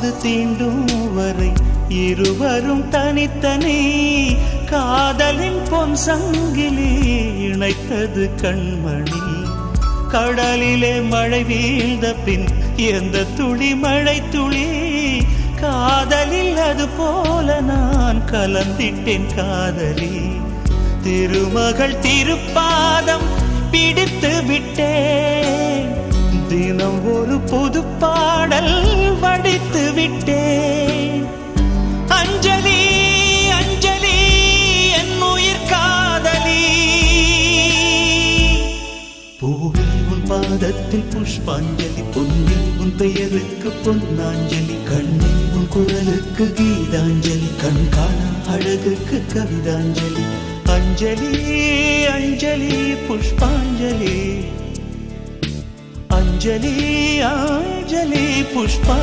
காது தீண்டும் வரை இருவரும் தனித்தனி காதலின் பொன் சங்கிலி இணைத்தது கண்மணி. கடலிலே மழை வீழ்ந்த பின் எந்த துளி மழை துளி காதலில் அது போல நான் கலந்திட்டேன் காதலி. திருமகள் திருப்பாதம் பிடித்து விட்டேன், தினம் ஒரு புது பாடல் வடித்து விட்டேன். அஞ்சலி அஞ்சலி என் உயிர் காதலி, பூவில் உன் பாதத்தில் புஷ்பாஞ்சலி, பொன்னில் உன் பெயருக்கு பொன்னாஞ்சலி, கண்ணில் உன் குரலுக்கு கீதாஞ்சலி, கண் காணா அழகுக்கு கவிதாஞ்சலி. அஞ்சலி அஞ்சலி புஷ்பாஞ்சலி, அஞ்சலி அஞ்சலி புஷ்பா.